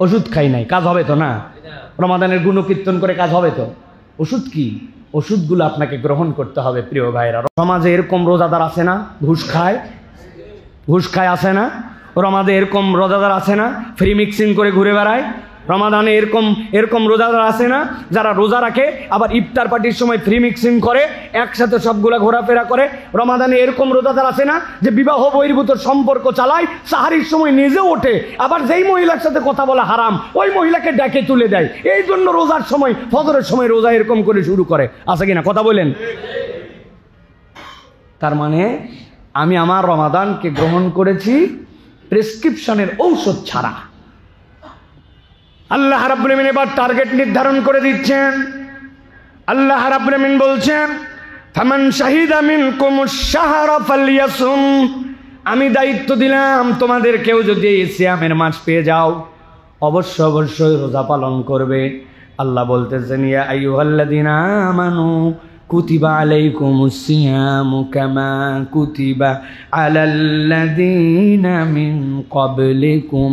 ওষুধ খাই নাই, কাজ হবে তো না? রমাদানের গুণকীর্তন করে কাজ হবে তো? ওষুধ কি? ওষুধগুলো আপনাকে গ্রহণ করতে হবে প্রিয় ভাইরা। সমাজে এরকম রোজাদার আছে না ঘুষ খায় আছে না? রমাদানে এরকম রোজাদার আছে না ফ্রি মিক্সিং করে ঘুরে বেড়ায়? রমাদানে এরকম রোজাদার আছে না যারা রোজা রাখে আবার ইফতার পার্টির সময় ফ্রি মিক্সিং করে একসাথে সবগুলা ঘোরাফেরা করে? রমাদানে এরকম রোজাদার আছে না যে বিবাহ বহির্ভূত সম্পর্ক চালায়, সাহারির সময় নিজে ওঠে, আবার যেই মহিলার সাথে কথা বলা হারাম ওই মহিলাকে ডেকে তুলে দেয়, এই জন্য রোজার সময় ফজরের সময় রোজা এরকম করে শুরু করে? আছে কিনা কথা বলেন? তার মানে আমি আমার রমাদানকে গ্রহণ করেছি প্রেসক্রিপশনের ঔষধ ছাড়া। আল্লাহ রাব্বুল আমিন এবার টার্গেট নির্ধারণ করে দিচ্ছেন। আল্লাহ রাব্বুল আমিন বলছেন, ফামান শাহিদা মিনকুমুশ শাহরা ফালইয়াসুম, আমি দায়িত্ব দিলাম তোমাদের কেউ যদি সিয়ামের মাস পেয়ে যাও অবশ্যই রোজা পালন করবে। আল্লাহ বলতেছেন, ইয়া আইয়ুহাল্লাযীনা আমানু কুতিবা আলাইকুমুস সিয়ামু কামা কুতিবা আলাল্লাযীনা মিন ক্বাবলিকুম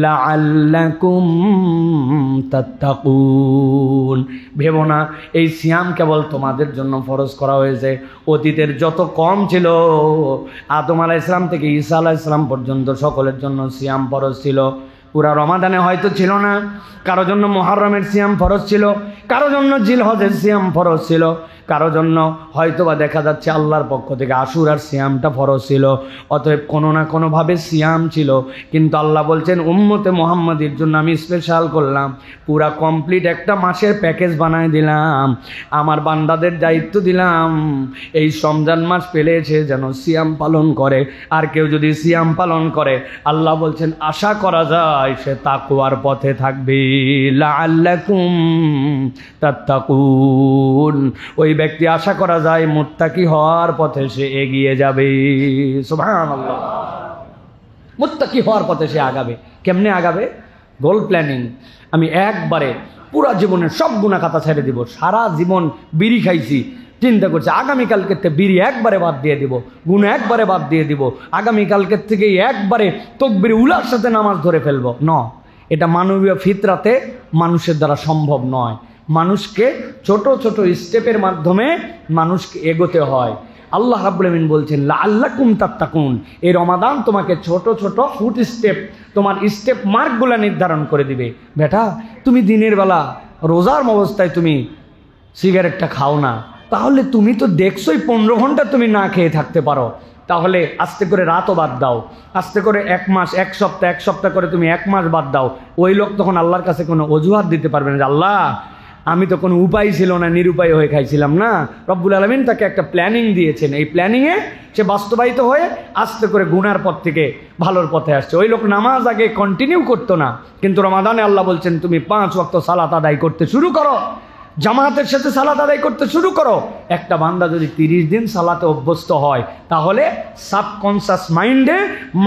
লাআল্লাকুম তাত্তাকুন। ভেবো না এই সিয়াম কেবল তোমাদের জন্য ফরজ করা হয়েছে। অতীতের যত কম ছিল, আদম আলাইহিস সালাম থেকে ঈসা আলাইহিস সালাম পর্যন্ত সকলের জন্য সিয়াম ফরজ ছিল। পুরা রমাদানে হয়তো ছিল না, কারো জন্য মুহররমের সিয়াম ফরজ ছিল, কারো জন্য জিলহজের সিয়াম ফরজ ছিল, কারো জন্য হয়তোবা দেখা যাচ্ছে আল্লাহর পক্ষ থেকে আশুরার সিয়ামটা ফরজ ছিল। অতএব কোনো না কোনোভাবে সিয়াম ছিল, কিন্তু আল্লাহ বলছেন উম্মতে মুহাম্মাদির জন্য আমি স্পেশাল করলাম, পুরা কমপ্লিট একটা মাসের প্যাকেজ বানায় দিলাম। আমার বান্দাদের দায়িত্ব দিলাম এই রমজান মাস পেলেছে যেন সিয়াম পালন করে। আর কেউ যদি সিয়াম পালন করে আল্লাহ বলছেন আশা করা যায় সে তাকওয়ার পথে থাকবে। লাআল্লাকুম তাত্তাকুন, ওই ব্যক্তি আশা করা যায় মুত্তাকি হওয়ার পথে সে এগিয়ে যাবে। সুবহানাল্লাহ, মুত্তাকি হওয়ার পথে সে আগাবে। কেমনে আগাবে? গোল প্ল্যানিং। আমি একবারে পুরা জীবনের সব গুনাহ খাতা ছেড়ে দিব। সারা জীবন বিড়ি খাইছি, চিন্তা করছে আগামীকালকে বিড়ি একবারে বাদ দিয়ে দিব, গুনাহ একবারে বাদ দিয়ে দিব, আগামীকালকের থেকে একবারে তাকবীর উলার সাথে নামাজ ধরে ফেলবো। এটা মানবীয় ফিতরাতে মানুষের দ্বারা সম্ভব নয়। মানুষকে ছোট ছোট স্টেপের মাধ্যমে মানুষকে এগোতে হয়। আল্লাহ রাব্বুল আমিন বলছেন লাআল্লাকুম তাত্তাকুন, এই রমাদান তোমাকে ছোট ছোট ফুট স্টেপ, তোমার স্টেপ মার্কগুলো নির্ধারণ করে দিবে। বেটা তুমি দিনের বেলা রোজার অবস্থায় তুমি সিগারেটটা খাও না, তাহলে তুমি তো দেখছোই 15 ঘন্টা তুমি না খেয়ে থাকতে পারো, তাহলে আস্তে করে রাতও বাদ দাও, আস্তে করে 1 মাস 1 সপ্তাহ 1 সপ্তাহ করে তুমি 1 মাস বাদ দাও। ওই লোক তখন আল্লাহর কাছে কোনো অজুহাত দিতে পারবে না যে আল্লাহ আমি তো কোনো উপায় ছিল না, নিরুপায় হয়ে খাইছিলাম না। রব্বুল আলামিন তাকে একটা প্ল্যানিং দিয়েছেন, এই প্ল্যানিংয়ে সে বাস্তবায়িত হয়ে আস্তে করে গুনার পথ থেকে ভালোর পথে আসছে। ওই লোক নামাজ আগে কন্টিনিউ করতো না, কিন্তু রমাদানে আল্লাহ বলছেন তুমি 5 ওয়াক্ত সালাত আদায় করতে শুরু করো, জামাতের সাথে সালাত আদায় করতে শুরু করো। একটা বান্দা যদি 30 দিন সালাতে অভ্যস্ত হয় তাহলে সাবকনশাস মাইন্ডে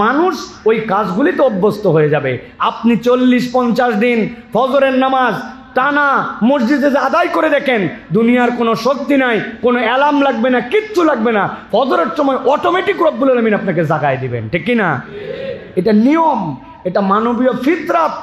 মানুষ ওই কাজগুলিতে অভ্যস্ত হয়ে যাবে। আপনি 40-50 দিন ফজরের নামাজ টানা মসজিদে আদায় করে দেখেন, দুনিয়ার কোনো শক্তি নাই, কোনো অ্যালার্ম লাগবে না, কিচ্ছু লাগবে না, ফজরের সময় অটোমেটিক রব্বুল আলামিন আপনাকে জাগায় দিবেন, ঠিক কি না? এটা নিয়ম, এটা মানবীয় ফিতরাত।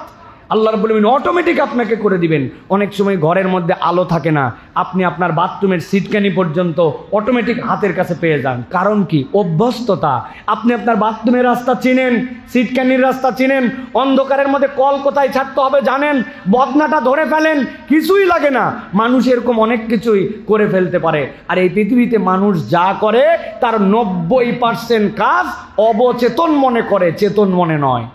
আল্লাহ রাব্বুল আমিন অটোমেটিক আপনাকে করে দিবেন। অনেক সময় ঘরের মধ্যে আলো থাকে না, আপনি আপনার বাথরুমের সিটকানি পর্যন্ত অটোমেটিক হাতের কাছে পেয়ে যান। কারণ কি? অভ্যস্ততা। আপনি আপনার বাথরুমের রাস্তা চিনেন, সিটকানির রাস্তা চিনেন, অন্ধকারের মধ্যে কল কোথায় ছাড়তে হবে জানেন, বদনাটা ধরে ফেলেন, কিছুই লাগে না। মানুষ এরকম অনেক কিছুই করে ফেলতে পারে। আর এই পৃথিবীতে মানুষ যা করে তার 90% কাজ অবচেতন মনে করে, চেতন মনে নয়।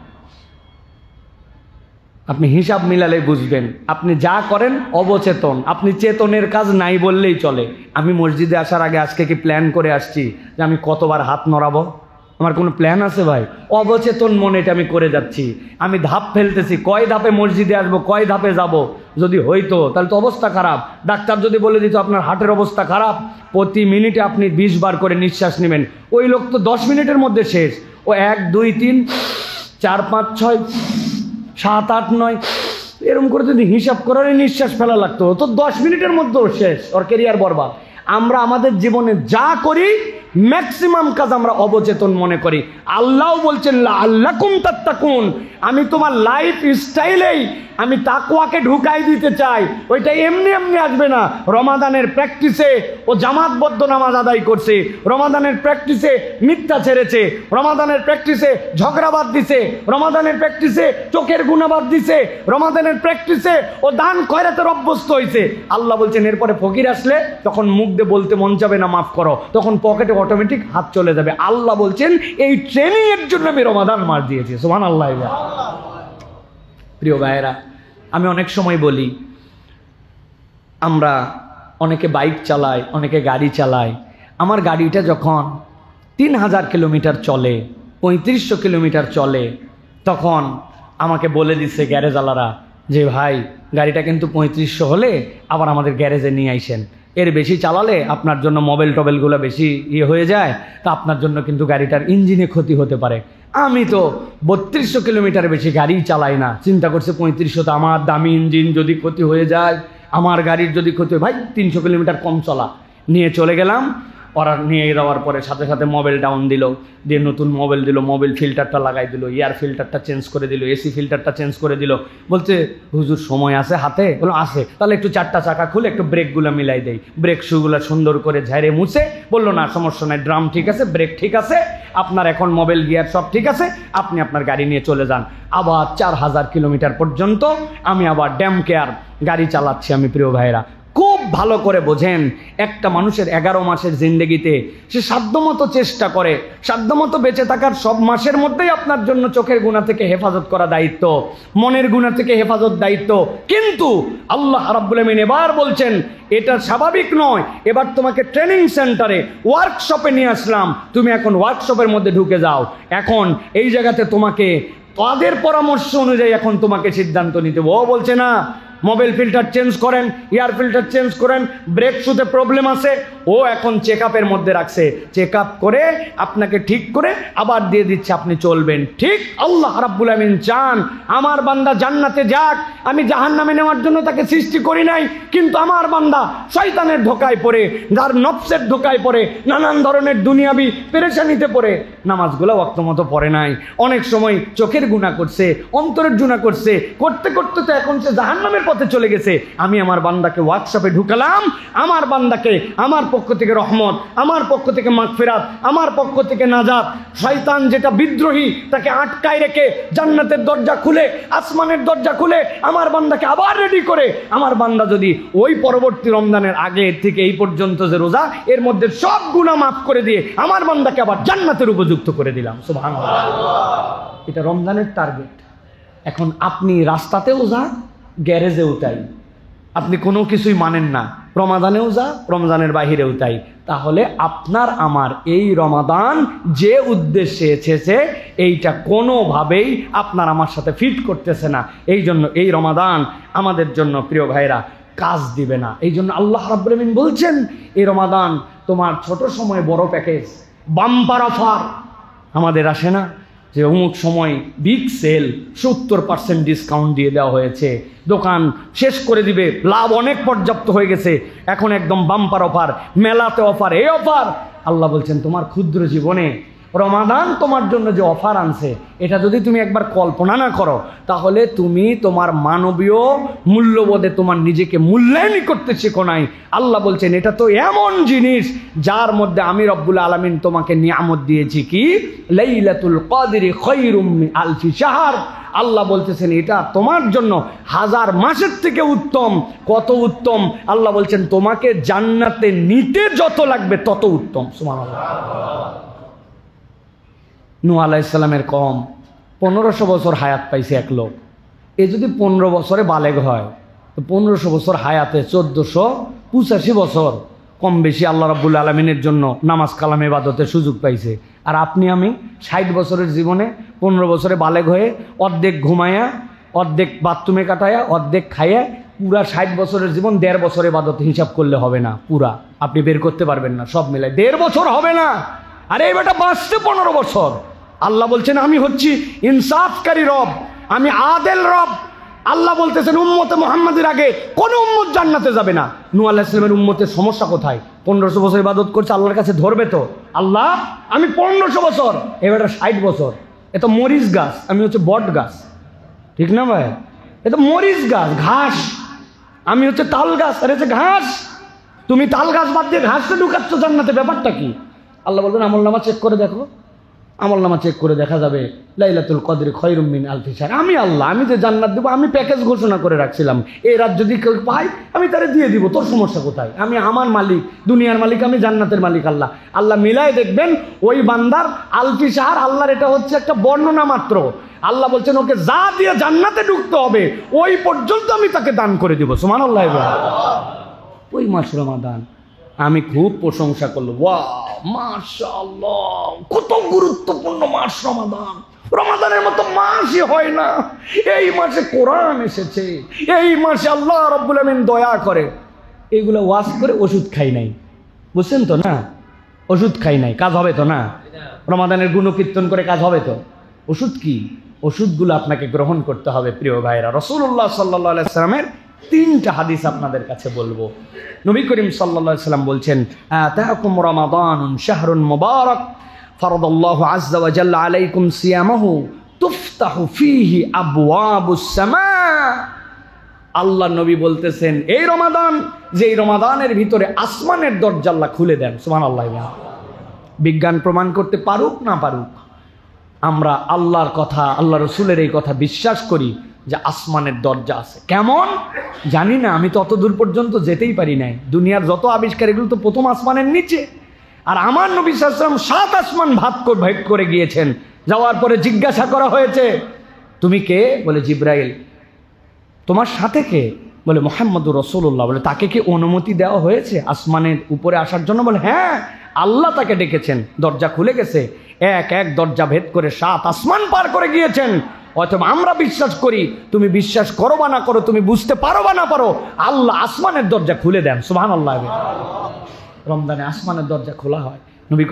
আপনি হিসাব মিলালে বুঝবেন আপনি যা করেন অবচেতন, আপনি চেতনের কাজ নাই বললেই চলে। আমি মসজিদে আসার আগে আজকে কি প্ল্যান করে আসছি যে আমি কতবার হাত নড়াবো? আমার কোনো প্ল্যান আছে ভাই? অবচেতন মনে এটা আমি করে যাচ্ছি। আমি ধাপ ফেলতেছি, কয় ধাপে মসজিদে আসবো, কয় ধাপে যাব। যদি হইতো তাহলে তো অবস্থা খারাপ। ডাক্তার যদি বলে দিত আপনার হার্টের অবস্থা খারাপ, প্রতি মিনিটে আপনি 20 বার করে নিঃশ্বাস নেবেন, ওই লোক তো 10 মিনিটের মধ্যে শেষ। ও 1 2 3 4 5 6 7 8 9 এরকম করে যদি হিসাব করার নিঃশ্বাস ফেলা লাগতো তো 10 মিনিটের মধ্যেও শেষ, ওর ক্যারিয়ার বরবাদ। আমরা আমাদের জীবনে যা করি ম্যাক্সিমাম কাজ আমরা অবচেতন মনে করি। আল্লাহ বলছেন লাআল্লাকুম তাত্তাকুন, আমি তোমার লাইফ স্টাইলেই আমি তাকওয়াকে ঢুকাই দিতে চাই। ওইটা এমনি এমনি আসবে না। রমাদানের প্র্যাকটিসে ও জামাতবদ্ধ নামাজ আদায় করছে, রমাদানের প্র্যাকটিসে মিথ্যা ছেড়েছে, রমাদানের প্র্যাকটিসে ঝগড়াবাদ দিছে, রমাদানের প্র্যাকটিসে চোখের গুণাবাদ দিছে, রমাদানের প্র্যাকটিসে ও দান খয়রাতের অভ্যস্ত হয়েছে। আল্লাহ বলছেন এরপরে ফকির আসলে তখন মুখ দিয়ে বলতে মন যাবে না মাফ করো, তখন পকেটে অটোমেটিক হাত চলে যাবে। আল্লাহ বলছেন এই ট্রেনিং এর জন্য আমি রমাদান মাস দিয়েছি। সুবহানাল্লাহ। প্রিয় ভাইয়েরা, আমি অনেক সময় বলি, আমরা অনেকে বাইক চালাই, অনেকে গাড়ি চালাই। আমার গাড়িটা যখন 3000 কিলোমিটার চলে, 3500 কিলোমিটার চলে, তখন আমাকে বলে দিচ্ছে গ্যারেজওয়ালারা যে ভাই গাড়িটা কিন্তু 3500 হলে আবার আমাদের গ্যারেজে নিয়ে আইসেন, এর বেশি চালালে আপনার জন্য মোবাইল টোবেলগুলো বেশি হয়ে যায়, তা আপনার জন্য কিন্তু গাড়িটার ইঞ্জিনে ক্ষতি হতে পারে। আমি তো 3200 কিলোমিটার বেশি গাড়ি চালাই না, চিন্তা করছে 3500 তো আমার দামি ইঞ্জিন যদি ক্ষতি হয়ে যায়, আমার গাড়ির যদি ক্ষতি হয়, ভাই 300 কিলোমিটার কম চলা। নিয়ে চলে গেলাম। ওরা নিয়ে যাওয়ার পরে সাথে সাথে মোবাইল ডাউন দিল, দিয়ে নতুন মোবাইল দিল, মোবাইল ফিল্টারটা লাগাই দিল, এয়ার ফিল্টারটা চেঞ্জ করে দিল, এসি ফিল্টারটা চেঞ্জ করে দিল। বলছে হুজুর সময় আছে হাতে? বলো আছে, তাহলে একটু 4টা চাকা খুলে একটু ব্রেকগুলো মিলাই দেই। ব্রেক শুগুলো সুন্দর করে ঝাড়ে মুছে বললো না সমস্যা নাই, ড্রাম ঠিক আছে, ব্রেক ঠিক আছে, আপনার এখন মোবাইল গিয়ার সব ঠিক আছে, আপনি আপনার গাড়ি নিয়ে চলে যান। আবার 4000 কিলোমিটার পর্যন্ত আমি আবার ড্যাম কেয়ার গাড়ি চালাচ্ছি। আমি প্রিয় ভাইরা, খুব ভালো করে বোঝেন, একটা মানুষের 11 মাসের জিন্দেগিতে সে সাধ্যমতো চেষ্টা করে, সাধ্যমতো বেঁচে থাকার সব মাসের মধ্যেই আপনার জন্য চোখের গুনাহ থেকে হেফাজত করা দায়িত্ব, মনের গুনাহ থেকে হেফাজত দায়িত্ব। কিন্তু আল্লাহ রাব্বুল আমিন এবার বলছেন এটা স্বাভাবিক নয়, এবার তোমাকে ট্রেনিং সেন্টারে ওয়ার্কশপে নিয়ে আসলাম, তুমি এখন ওয়ার্কশপের মধ্যে ঢুকে যাও। এখন এই জায়গাতে তোমাকে তাদের পরামর্শ অনুযায়ী এখন তোমাকে সিদ্ধান্ত নিতে। ও বলছে না মোবাইল ফিল্টার চেঞ্জ করেন, এয়ার ফিল্টার চেঞ্জ করেন, ব্রেক শুতে প্রবলেম আছে, ও এখন চেক আপের মধ্যে রাখছে, চেক আপ করে আপনাকে ঠিক করে আবার দিয়ে দিচ্ছে, আপনি চলবেন। ঠিক আল্লাহ রাব্বুল আমিন চান আমার বান্দা জান্নাতে যাক, আমি জাহান্নামে নেওয়ার জন্য তাকে সৃষ্টি করি নাই। কিন্তু আমার বান্দা শয়তানের ধোকায় পড়ে, যার নফসের ধোকায় পড়ে, নানান ধরনের দুনিয়াবি পেরেশানিতে পড়ে নামাজগুলো ওয়াক্ত মতো পড়ে নাই, অনেক সময় চোখের গুনাহ করছে, অন্তরের গুনাহ করছে, করতে করতে তো এখন সে জাহান্নামের পথে চলে গেছে। আমি আমার বান্দাকে ওয়ার্কশপে ঢুকালাম, আমার বান্দাকে আমার পক্ষ থেকে রহমত, আমার পক্ষ থেকে মাগফিরাত, আমার পক্ষ থেকে নাজাত। শয়তান যেটা বিদ্রোহী তাকে আটকায় রেখে জান্নাতের দরজা খুলে, আসমানের দরজা খুলে আমার বান্দাকে আবার রেডি করে, আমার বান্দা যদি ওই পরবর্তী রমজানের আগে থেকে এই পর্যন্ত যে রোজা, এর মধ্যে সব গুনাহ মাফ করে দিয়ে আমার বান্দাকে আবার জান্নাতের উপযুক্ত করে দিলাম। সুবহানাল্লাহ। এটা রমজানের টার্গেট। এখন আপনি রাস্তাতেও যান, গ্যারেজেও তাই, আপনি কোনো কিছুই মানেন না, রমাদানেও যা, রমজানের বাহিরেও তাই, তাহলে আপনার আমার এই রমাদান যে উদ্দেশ্যে এসেছে এইটা কোনোভাবেই আপনার আমার সাথে ফিট করতেছে না। এই জন্য এই রমাদান আমাদের জন্য প্রিয় ভাইরা কাজ দিবে না। এই জন্য আল্লাহ রাব্বুল আমিন বলছেন এই রমাদান তোমার ছোট সময় বড় প্যাকেজ, বাম্পার অফার আমাদের আসে না যে অমুক সময় বিগ সেল, 70% ডিসকাউন্ট দিয়ে দেওয়া হয়েছে, দোকান শেষ করে দিবে, লাভ অনেক পর্যাপ্ত হয়ে গেছে, এখন একদম বাম্পার অফার, মেলাতে অফার, এই অফার। আল্লাহ বলছেন তোমার ক্ষুদ্র জীবনে রমাদান তোমার জন্য যে অফার আনছে এটা যদি তুমি একবার কল্পনা না করো, তাহলে তুমি তোমার মানবীয় মূল্যবোধে তোমার নিজেকে মূল্যায়ন করতে শেখো নাই। আল্লাহ বলছেন এটা তো এমন জিনিস যার মধ্যে আমি রব্বুল আলামিন তোমাকে নিয়ামত দিয়েছি, কি লাইলাতুল কদরি খায়রুম মিন আলফি শাহর। আল্লাহ বলতেছেন এটা তোমার জন্য 1000 মাসের থেকে উত্তম। কত উত্তম? আল্লাহ বলছেন তোমাকে জান্নাতে নিতে যত লাগবে তত উত্তম। সুবহানাল্লাহ। নূহ আলাইহিস সালামের কওম 1500 বছর হায়াত পাইছে এক লোক। এ যদি 15 বছরে বালেগ হয় তো 1500 বছর হায়াতে 1485 বছর কম বেশি আল্লাহ রাব্বুল আলামিনের জন্য নামাজ কালাম ইবাদতের সুযোগ পাইছে। আর আপনি আমি 60 বছরের জীবনে 15 বছরে বালেগ হয়ে অর্ধেক ঘুমায়া, অর্ধেক বাথরুমে কাটায়া, অর্ধেক খাইয়া, পুরা 60 বছরের জীবন 1.5 বছর ইবাদত হিসাব করলে হবে না, পুরা আপনি বের করতে পারবেন না, সব মিলাই 1.5 বছর হবে না। আরে এই বেটা বাঁচতে 15 বছর। আল্লাহ বলছেন আমি হচ্ছি ইনসাফকারী রব, আমি আদেল রব। আল্লাহ বলতেছেন উম্মতে মুহাম্মাদের আগে কোনো উম্মত জান্নাতে যাবে না। নূহ আলাইহিস সালামের উম্মতের সমস্যা কোথায়? 1500 বছর ইবাদত করছে, আল্লাহর কাছে ধরবে তো? আল্লাহ আমি 1500 বছর, এবার 60 বছর, এ তো মরিচ গাছ, আমি হচ্ছে বট গাছ, ঠিক না ভাই? এ তো মরিচ গাছ, ঘাস, আমি হচ্ছে তাল গাছ, আর হচ্ছে ঘাস। তুমি তাল গাছ বাদ দিয়ে ঘাসটা ঢুকাচ্ছ জান্নাতে, ব্যাপারটা কি? আল্লাহ বলবেন আমলনামা চেক করে দেখো। আমলনামা চেক করে দেখা যাবে লাইলাতুল কদর খায়রুম মিন আলফি শাহর। আমি আল্লাহ, আমি যে জান্নাত দেবো, আমি প্যাকেজ ঘোষণা করে রাখছিলাম, এই রাত যদি কেউ পাই আমি তারে দিয়ে দিব, তোর সমস্যা কোথায়? আমি আমার মালিক, দুনিয়ার মালিক আমি, জান্নাতের মালিক আল্লাহ। আল্লাহ মিলায় দেখবেন ওই বান্দার আলফি শাহর, আল্লাহর এটা হচ্ছে একটা বর্ণনা মাত্র। আল্লাহ বলছেন ওকে যা দিয়ে জান্নাতে ঢুকতে হবে ওই পর্যন্ত আমি তাকে দান করে দিব। সুবহানাল্লাহ। ওই মাস রমাদান আমি খুব প্রশংসা করলো, ওয়াও মাশাআল্লাহ, কত গুরুত্বপূর্ণ মাস রমাদান। রমাদানের মতো মাসই হয় না। এই মাসে কোরআন এসেছে, এই মাসে আল্লাহ রাব্বুল আমিন দয়া করে। এইগুলো ওয়াজ করে ওষুধ খাই নাই, বুঝছেন তো না? ওষুধ খাই নাই, কাজ হবে তো না? রমাদানের গুণকীর্তন করে কাজ হবে তো? ওষুধ কি? ওষুধগুলো আপনাকে গ্রহণ করতে হবে প্রিয় ভাইরা। রাসূলুল্লাহ সাল্লাল্লাহু আলাইহি সাল্লামের 3টা হাদিস আপনাদের কাছে বলবো। নবী করিম সাল্লাল্লাহু আলাইহি সাল্লাম বলছেন, আতাকুম রমাদানুন শাহরুন মুবারাক ফারাদাল্লাহু আযজা ওয়া জাল্লা আলাইকুম সিয়ামাহু তুফতাহু ফীহি আবওয়াবুস সামা। আল্লাহ নবী বলতেছেন এই রমাদান, যে এই রমাদানের ভিতরে আসমানের দরজা আল্লাহ খুলে দেন। সুবহানাল্লাহ। বিজ্ঞান প্রমাণ করতে পারুক না পারুক, আমরা আল্লাহর কথা, আল্লাহ রসুলের এই কথা বিশ্বাস করি যে আসমানের দরজা আছে। কেমন জানি না, আমি তো অত দূর পর্যন্ত যেতেই পারি নাই। দুনিয়ার যত আবিষ্কার এগুলো তো প্রথম আসমানের নিচে। আর আমার নবী সাল্লাল্লাহু আলাইহি ওয়াসাল্লাম 7 আসমান ভেদ করে গিয়েছেন। যাওয়ার পরে জিজ্ঞাসা করা হয়েছে তুমি কে? বলে জিব্রাইল। তোমার সাথে কে? বলে মুহাম্মদুর রাসূলুল্লাহ। বলে তাকে কি অনুমতি দেওয়া হয়েছে আসমানের উপরে আসার জন্য? বলে হ্যাঁ, আল্লাহ তাকে ডেকেছেন, দরজা খুলে গেছে, এক এক দরজা ভেদ করে 7 আসমান পার করে গিয়েছেন। অথবা আমরা বিশ্বাস করি, তুমি বিশ্বাস করো বা না করো, তুমি বুঝতে পারো বা না পারো, আল্লাহ আসমানের দরজা খুলে দেন। সুবহানাল্লাহ। রমজানে আসমানের দরজা খোলা হয়। নবী